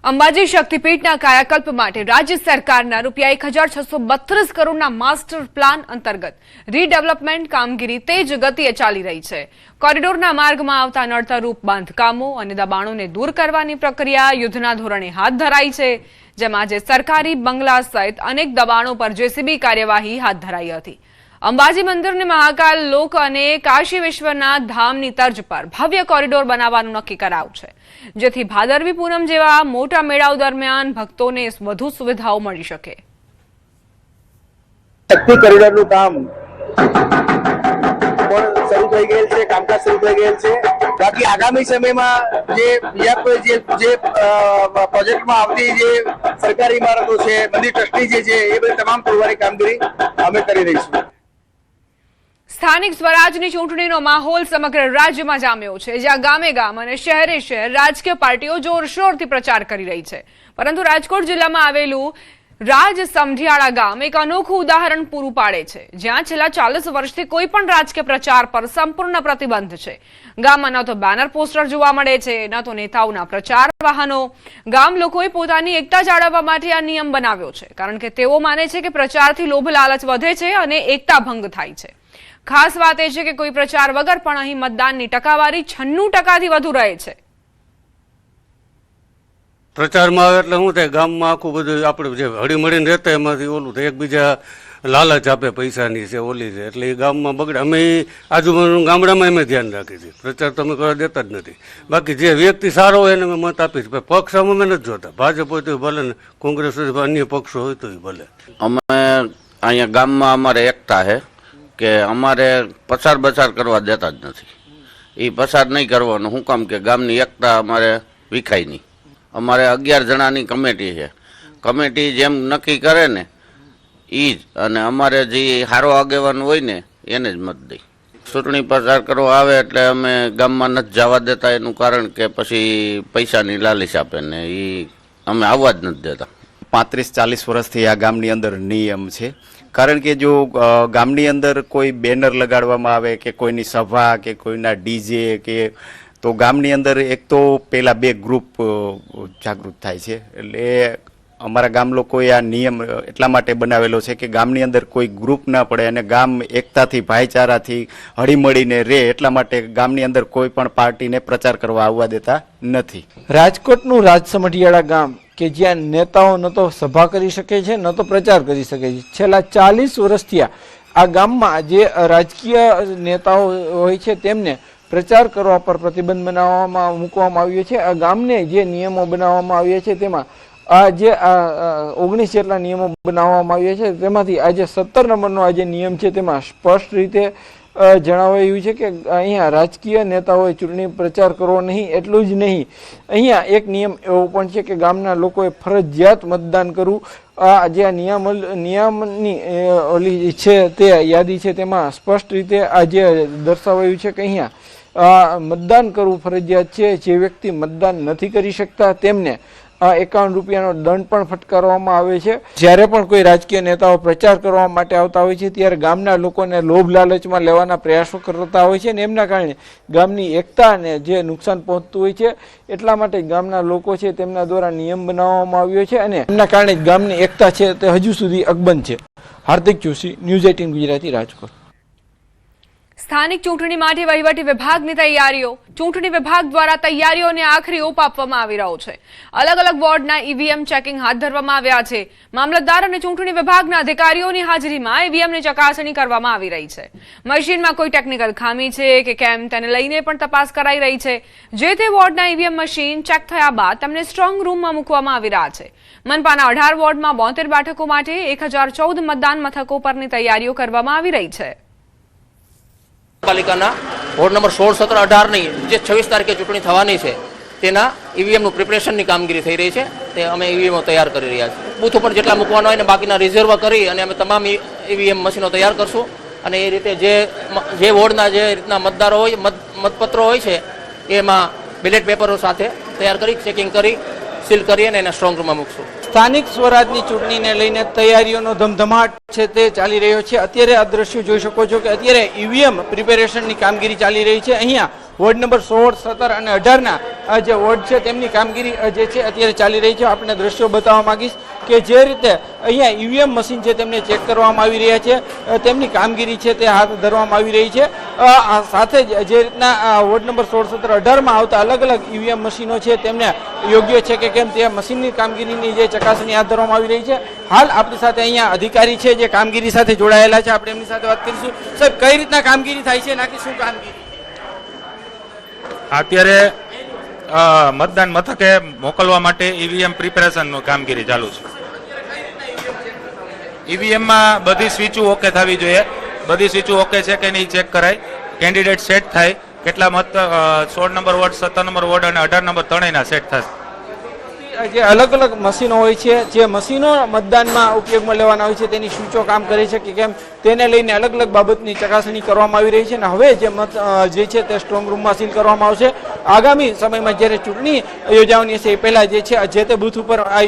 અંબાજી શક્તિપીઠના કાયાકલ્પ માટે રાજ્ય સરકારના રૂપિયા 1632 કરોડના માસ્ટર પ્લાન અંતર્ગત રીડેવલપમેન્ટ કામગીરી તેજ ગતિએ ચાલી રહી છે। કોરિડોરના માર્ગમાં આવતા નડતરરૂપ બાંધકામો અને દબાણોને દૂર કરવાની પ્રક્રિયા યુદ્ધના ધોરણે હાથ ધરાઈ છે, જેમાં આજે સરકારી બંગલા સહિત અનેક દબાણો પર જેસીબી કાર્યવાહી હાથ ધરાઈ હતી। અંબાજી મંદિરને મહાકાલ લોક અને કાશી વિશ્વના ધામની તર્જ પર ભવ્ય કોરિડોર બનાવવાનું નક્કી કરાયું છે, જેથી ભાદરવી પૂનમ જેવા મોટા મેળાઓ દરમિયાન ભક્તોને વધુ સુવિધાઓ મળી શકે। શક્તિ કોરિડોરનું કામ પણ શરૂ થઈ ગયેલ છે, કામકાજ શરૂ થઈ ગયેલ છે। બાકી આગામી સમયમાં જે પ્રોજેક્ટમાં આવતી જે સરકારી ઇમારતો છે, મંદિર ટ્રસ્ટી જે છે, એ બધી તમામ પૂરવાની કામગીરી અમે કરી રહીશું। સ્થાનિક સ્વરાજની ચૂંટણીનો માહોલ સમગ્ર રાજ્યમાં જામ્યો છે, જ્યાં ગામે ગામ અને શહેરે શહેર રાજકીય પાર્ટીઓ જોરશોરથી પ્રચાર કરી રહી છે, પરંતુ રાજકોટ જિલ્લામાં આવેલું રાજ સમઢિયાળા ગામ એક અનોખું ઉદાહરણ પૂરું પાડે છે, જ્યાં છેલ્લા 40 વર્ષથી કોઈ પણ રાજકીય પ્રચાર પર સંપૂર્ણ પ્રતિબંધ છે। ગામમાં ન તો બેનર પોસ્ટર જોવા મળે છે, ન તો નેતાઓના પ્રચાર વાહનો। ગામ લોકોએ પોતાની એકતા જાળવવા માટે આ નિયમ બનાવ્યો છે, કારણ કે તેઓ માને છે કે પ્રચારથી લોભ લાલચ વધે છે અને એકતા ભંગ થાય છે। ખાસ વાત એ છે કે કોઈ પ્રચાર વગર પણ અહીં મતદાનની ટકાવારી 96% વધુ રહે છે। પ્રચારમાં આવે એટલે શું થાય, ગામમાં આખું બધું આપણે જે હળીમળીને રહેતા એમાંથી ઓલું થાય, એકબીજા લાલચ આપે પૈસાની છે, ઓલી છે, એટલે એ ગામમાં બગડે। અમે આજુબાજુ ગામડામાં અમે ધ્યાન રાખીએ છીએ, પ્રચાર તો અમે કરવા દેતા જ નથી। બાકી જે વ્યક્તિ સારો હોય એને અમે મત આપીએ છીએ, પક્ષ અમે નથી જોતા, ભાજપ હોય તો ભલે ને કોંગ્રેસ હોય અન્ય પક્ષો હોય તો ભલે। અમે અહીંયા ગામમાં અમારે એકતા છે કે અમારે પસાર બસાર કરવા દેતા જ નથી। એ પસાર નહીં કરવાનું, શું કામ કે ગામની એકતા અમારે વિખાય નહીં। અમારે 11 જણાની કમિટી છે, કમિટી જેમ નક્કી કરે ને એ જ, અને અમારે જે સારો આગેવાન હોય ને એને જ મત દઈ। ચૂંટણી પ્રચાર કરવા આવે એટલે અમે ગામમાં નથી જવા દેતા, એનું કારણ કે પછી પૈસાની લાલચ આપે ને એ અમે આવવા જ નથી દેતા। 35-40 વર્ષથી આ ગામની અંદર નિયમ છે, કારણ કે જો ગામની અંદર કોઈ બેનર લગાડવામાં આવે કે કોઈની સભા કે કોઈના ડીજે કે તો ગામની અંદર એક તો પેલા 2 ગ્રુપ જાગૃત થાય છે। એટલે અમારા ગામ લોકોએ આ નિયમ એટલા માટે બનાવેલો છે કે ગામની અંદર કોઈ ગ્રુપ ના પડે અને ગામ એકતાથી ભાઈચારાથી હળીમળીને રહે, એટલા માટે ગામની અંદર કોઈ પણ પાર્ટીને પ્રચાર કરવા આવવા દેતા નથી। રાજકોટનું રાજ સમઢિયાળા ગામ કે જ્યાં નેતાઓ ન તો સભા કરી શકે છે, ન તો પ્રચાર કરી શકે છે, છેલ્લા 40 વર્ષથી આ ગામમાં જે રાજકીય નેતાઓ હોય છે તેમને પ્રચાર કરવા પર પ્રતિબંધ મૂકવામાં આવ્યો છે। આ ગામને જે નિયમો બનાવવામાં આવ્યા છે તેમાં આ જે 19 જેટલા નિયમો બનાવવામાં આવ્યા છે, તેમાંથી આજે 17 નંબરનો આ જે નિયમ છે તેમાં સ્પષ્ટ રીતે જણાવાયું છે કે અહીંયા રાજકીય નેતાઓએ ચૂંટણી પ્રચાર કરવો નહીં। એટલું જ નહીં, અહીંયા એક નિયમ એવો પણ છે કે ગામના લોકોએ ફરજિયાત મતદાન કરવું। આ જે નિયમની ઓલી છે તે યાદી છે તેમાં સ્પષ્ટ રીતે આ જે દર્શાવાયું છે કે અહીંયા મતદાન કરવું ફરજિયાત છે। જે વ્યક્તિ મતદાન નથી કરી શકતા તેમને 51 રૂપિયાનો દંડ પણ ફટકારવામાં આવે છે। જ્યારે પણ કોઈ રાજકીય નેતાઓ પ્રચાર કરવા માટે આવતા હોય છે ત્યારે ગામના લોકોને લોભ લાલચમાં લેવાના પ્રયાસો કરતા હોય છે, અને એમના કારણે ગામની એકતાને જે નુકસાન પહોંચતું હોય છે, એટલા માટે ગામના લોકો છે તેમના દ્વારા નિયમ બનાવવામાં આવ્યો છે, અને એમના કારણે ગામની એકતા છે તે હજુ સુધી અકબંધ છે। હાર્દિક જોશી, ન્યૂઝ 18 ગુજરાતી, રાજકોટ। સ્થાનિક ચૂંટણી માટે વહીવટી વિભાગની તૈયારીઓ। ચૂંટણી વિભાગ દ્વારા તૈયારીઓને આખરી ઓપ આપવામાં આવી રહ્યો છે। અલગ અલગ વોર્ડના ઈવીએમ ચેકિંગ હાથ ધરવામાં આવ્યા છે। મામલતદાર અને ચૂંટણી વિભાગના અધિકારીઓની હાજરીમાં ઈવીએમની ચકાસણી કરવામાં આવી રહી છે। મશીનમાં કોઈ ટેકનિકલ ખામી છે કે કેમ તેને લઈને પણ તપાસ કરાઈ રહી છે। જે તે વોર્ડના ઈવીએમ મશીન ચેક થયા બાદ તેમને સ્ટ્રોંગ રૂમમાં મૂકવામાં આવી રહ્યા છે। મનપાના 18 વોર્ડમાં 72 બેઠકો માટે 1014 મતદાન મથકો પરની તૈયારીઓ કરવામાં આવી રહી છે। પાલિકાના વોર્ડ નંબર 16, 17, 18ની જે 26 તારીખે ચૂંટણી થવાની છે તેના ઈવીએમનું પ્રિપરેશનની કામગીરી થઈ રહી છે। તે અમે ઈવીએમો તૈયાર કરી રહ્યા છીએ। બૂથ ઉપર જેટલા મૂકવાનો હોય ને બાકીના રિઝર્વ કરી અને અમે તમામ ઈવીએમ મશીનો તૈયાર કરશું, અને એ રીતે જે વોર્ડના જે રીતના મતદારો હોય, મતપત્રો હોય છે એમાં બેલેટ પેપરો સાથે તૈયાર કરી ચેકિંગ કરી સીલ કરી અને એના સ્ટ્રોંગ રૂમમાં મૂકશું. સ્થાનિક સ્વરાજની ચૂંટણીને લઈને તૈયારીઓનો ધમધમાટ છે તે ચાલી રહ્યો છે. અત્યારે આ દ્રશ્યો જોઈ શકો છો કે અત્યારે ઈવીએમ પ્રિપેરેશનની કામગીરી ચાલી રહી છે. અહીંયા વોર્ડ નંબર 16, 17 અને 18ના જે વોર્ડ છે તેમની કામગીરી જે છે અત્યારે ચાલી રહી છે. આપણે દ્રશ્યો બતાવવા માંગીશ કે જે રીતે અહીંયા ઈવીએમ મશીન છે તેમને ચેક કરવામાં આવી રહ્યા છે, તેમની કામગીરી છે તે હાથ ધરવામાં આવી રહી છે. આ સાથે જ જે રીતના વોર્ડ નંબર 16, 17, 18માં આવતા અલગ અલગ ઈવીએમ મશીનો છે તેમને યોગ્ય છે કે કેમ તે મશીનની કામગીરીની જે ચકાસણી હાથ ધરવામાં આવી રહી છે. હાલ આપણી સાથે અહીંયા અધિકારી છે જે કામગીરી સાથે જોડાયેલા છે, આપણે એમની સાથે વાત કરીશું. સાહેબ, કઈ રીતના કામગીરી થાય છે, નાકી શું કામગીરી? અત્યારે મતદાન મથકે મોકલવા માટે ઈવીએમ પ્રિપેરેશનનું કામગીરી ચાલુ છે. ઈવીએમમાં બધી સ્વિચો ઓકે થવી જોઈએ. બધી સ્વિચો ઓકે છે કે નહીં ચેક કરાય, કેન્ડિડેટ સેટ થાય. કેટલા મત 16 નંબર વોર્ડ, 17 નંબર વોર્ડ અને 18 નંબર ત્રણેયના સેટ થશે. જે અલગ અલગ મશીનો હોય છે, જે મશીનો મતદાનમાં ઉપયોગમાં લેવાના હોય છે તેની સ્વિચો કામ કરે છે કે કેમ તેને લઈને અલગ અલગ બાબતની ચકાસણી કરવામાં આવી રહી છે. અને હવે જે મત જે છે તે સ્ટ્રોંગ રૂમમાં સીલ કરવામાં આવશે. આગામી સમયમાં જ્યારે ચૂંટણી યોજાવાની હશે એ પહેલા જે છે જે તે બૂથ ઉપર આ